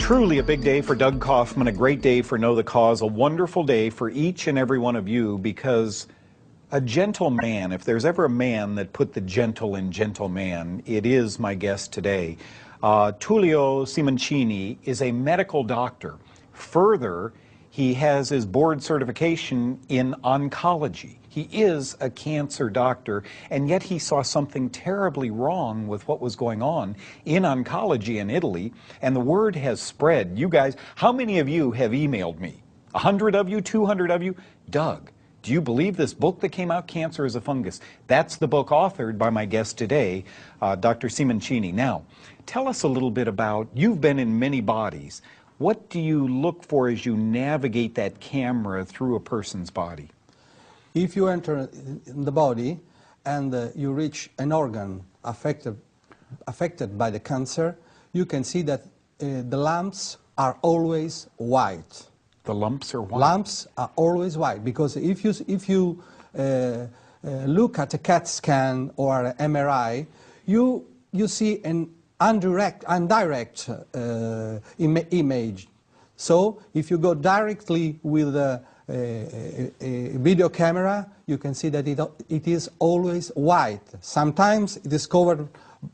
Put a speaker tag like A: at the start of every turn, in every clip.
A: Truly a big day for Doug Kaufman, a great day for Know the Cause, a wonderful day for each and every one of you, because a gentle man, if there's ever a man that put the gentle in gentleman, it is my guest today. Tullio Simoncini is a medical doctor. Further, he has his board certification in oncology. He is a cancer doctor, and yet he saw something terribly wrong with what was going on in oncology in Italy, and the word has spread. You guys, how many of you have emailed me? 100 of you, 200 of you? Doug, do you believe this book that came out, Cancer is a Fungus? That's the book authored by my guest today, Dr. Simoncini. Now, tell us a little bit about, you've been in many bodies. What do you look for as you navigate that camera through a person's body?
B: If you enter in the body and you reach an organ affected by the cancer, you can see that the lumps are always white.
A: The lumps are white?
B: Lumps are always white, because if you look at a CAT scan or an MRI, you see an indirect image. So if you go directly with a video camera, you can see that it is always white. Sometimes it is covered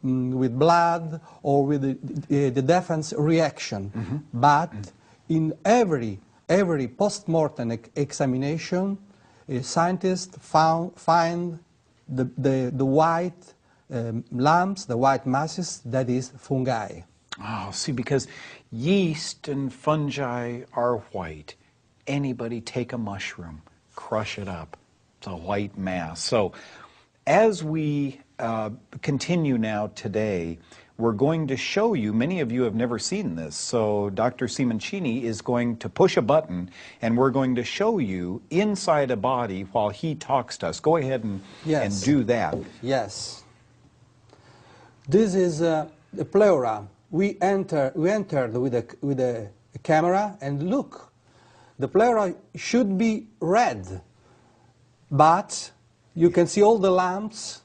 B: with blood or with the defense reaction. Mm-hmm. But in every post-mortem examination, scientists find the white lumps, the white masses, that is fungi.
A: Oh, see, because yeast and fungi are white. Anybody take a mushroom, crush it up. It's a white mass. So as we continue now today, we're going to show you, many of you have never seen this, so Dr. Simoncini is going to push a button and we're going to show you inside a body while he talks to us. Go ahead and do that.
B: Yes. This is the pleura. We entered with a camera, and look, the pleura should be red, but you can see all the lumps,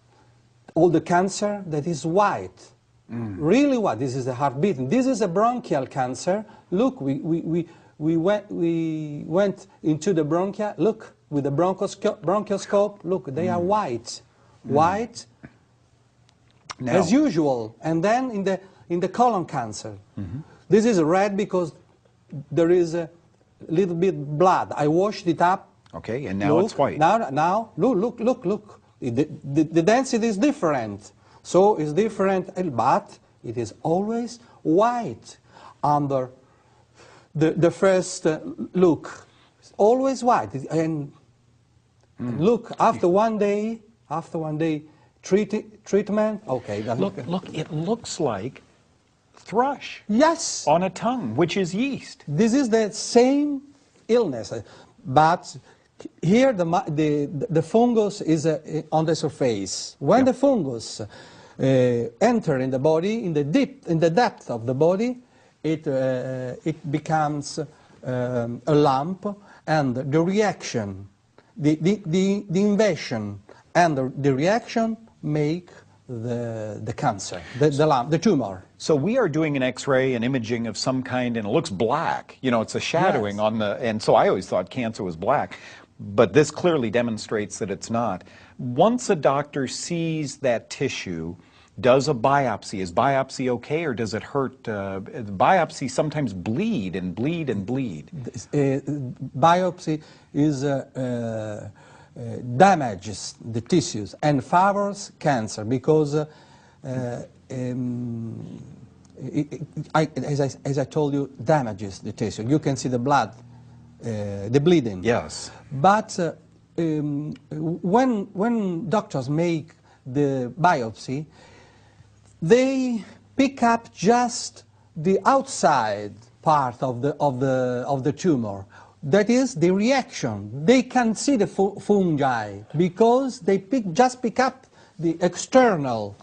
B: all the cancer that is white. Really white. This is the heart beating. This is a bronchial cancer. Look, we went into the bronchia. Look, with the bronchoscope. Look, they are white. White, now, as usual. And then in the colon cancer. This is red because there is a little bit blood. I washed it up.
A: Okay, and now it's white.
B: Now, look. The density is different. So it's different, but it is always white under the first look. It's always white. And look, after one day treatment, okay.
A: Look, it looks like thrush.
B: Yes.
A: On a tongue, which is yeast.
B: This is the same illness, but here the fungus is on the surface. When the fungus enter in the body, in the depth of the body, it becomes a lump, and the reaction, the invasion and the reaction make the cancer, the lump, the tumor.
A: So we are doing an X-ray, an imaging of some kind, and it looks black. You know, it's a shadowing on the, and so I always thought cancer was black, but this clearly demonstrates that it's not. Once a doctor sees that tissue, does a biopsy. Is biopsy okay, or does it hurt? Biopsy sometimes bleed and bleed and bleed.
B: Biopsy is damages the tissues and favors cancer because, as I told you, damages the tissue. You can see the blood, the bleeding.
A: Yes.
B: But when doctors make the biopsy, they pick up just the outside part of the tumor. That is the reaction. They can see the fungi because they just pick up the external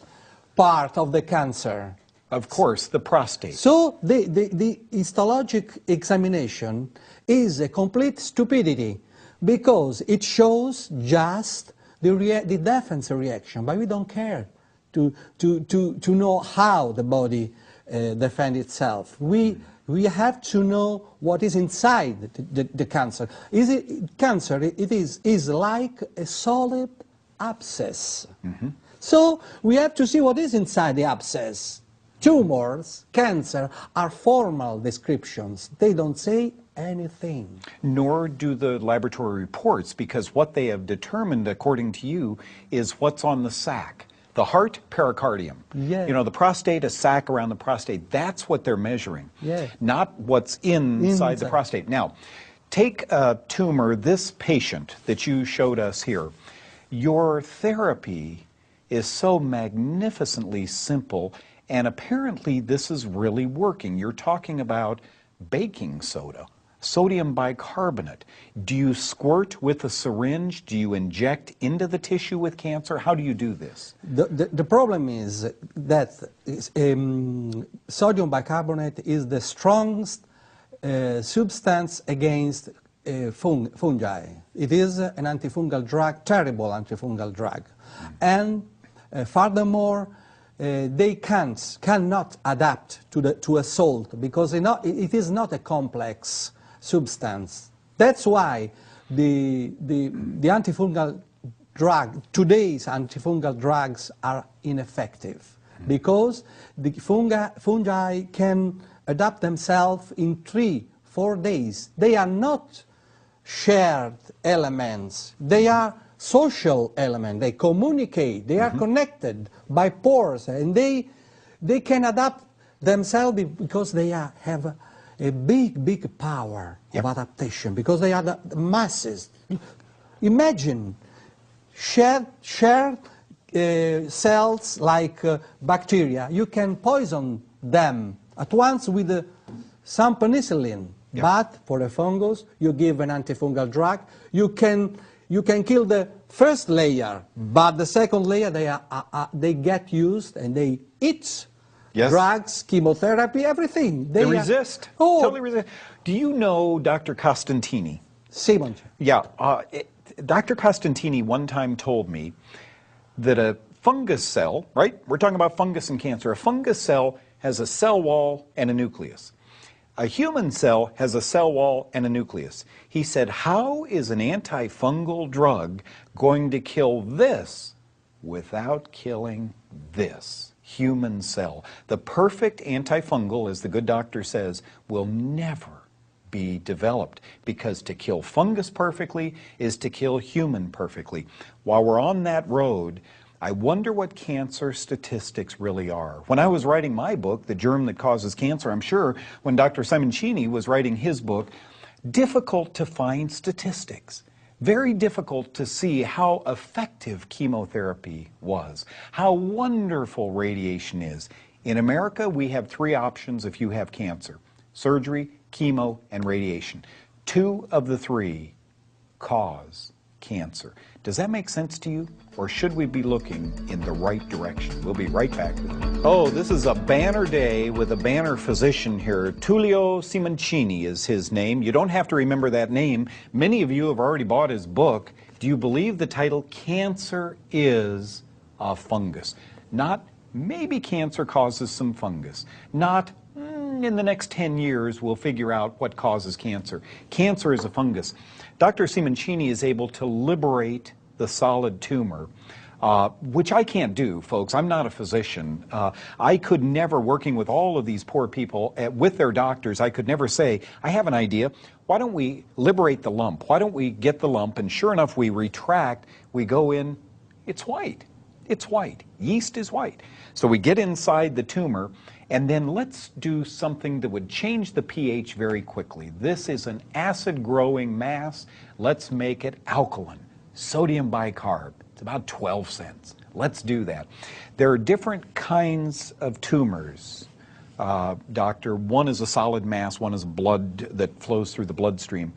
B: part of the cancer.
A: Of course, the prostate.
B: So the histologic examination is a complete stupidity because it shows just the defense reaction, but we don't care to know how the body defends itself. We We have to know what is inside the cancer. Cancer is like a solid abscess. Mm-hmm. So we have to see what is inside the abscess. Tumors, cancer, are formal descriptions. They don't say anything.
A: Nor do the laboratory reports, because what they have determined, according to you, is what's on the sac. The heart, pericardium.
B: Yeah.
A: You know, the prostate, a sac around the prostate. That's what they're measuring,
B: yeah.
A: not what's inside the prostate. Now, take a tumor, this patient that you showed us here. Your therapy is so magnificently simple, and apparently this is really working. You're talking about baking soda, sodium bicarbonate. Do you squirt with a syringe? Do you inject into the tissue with cancer? How do you do this?
B: The problem is that sodium bicarbonate is the strongest substance against fungi. It is an antifungal drug, terrible antifungal drug. And furthermore, they cannot adapt to a salt because it is not a complex substance. That's why the antifungal drug, today's antifungal drugs are ineffective, because the fungi can adapt themselves in 3-4 days. They are not shared elements. They are social elements. They communicate. They are connected by pores, and they can adapt themselves because they have a big power of adaptation, because they are the masses. Imagine shared cells like bacteria. You can poison them at once with some penicillin. Yep. But for a fungus, you give an antifungal drug. You can kill the first layer, but the second layer they get used and they eat. Yes. Drugs, chemotherapy, everything.
A: They resist. Oh. Totally resist. Do you know Dr. Costantini?
B: Simon.
A: Yeah. Dr. Costantini one time told me that a fungus cell, right? We're talking about fungus and cancer. A fungus cell has a cell wall and a nucleus. A human cell has a cell wall and a nucleus. He said, how is an antifungal drug going to kill this without killing this human cell? The perfect antifungal, as the good doctor says, will never be developed, because to kill fungus perfectly is to kill human perfectly. While we're on that road, I wonder what cancer statistics really are. When I was writing my book, The Germ That Causes Cancer, I'm sure when Dr. Simoncini was writing his book, difficult to find statistics. Very difficult to see how effective chemotherapy was, how wonderful radiation is. In America, we have 3 options if you have cancer: surgery, chemo, and radiation. 2 of the 3 cause cancer. Does that make sense to you? Or should we be looking in the right direction? We'll be right back with you. Oh, this is a banner day with a banner physician here. Tullio Simoncini is his name. You don't have to remember that name. Many of you have already bought his book. Do you believe the title, Cancer is a Fungus? Not maybe cancer causes some fungus. Not in the next 10 years we'll figure out what causes cancer. Cancer is a fungus. Dr. Simoncini is able to liberate the solid tumor, which I can't do, folks. I'm not a physician. I could never, working with all of these poor people, with their doctors, I could never say, I have an idea. Why don't we liberate the lump? Why don't we get the lump? And sure enough, we retract, we go in, it's white. It's white. Yeast is white. So we get inside the tumor, and then let's do something that would change the pH very quickly. This is an acid-growing mass. Let's make it alkaline. Sodium bicarb. It's about 12 cents. Let's do that. There are different kinds of tumors, doctor. One is a solid mass, one is blood that flows through the bloodstream.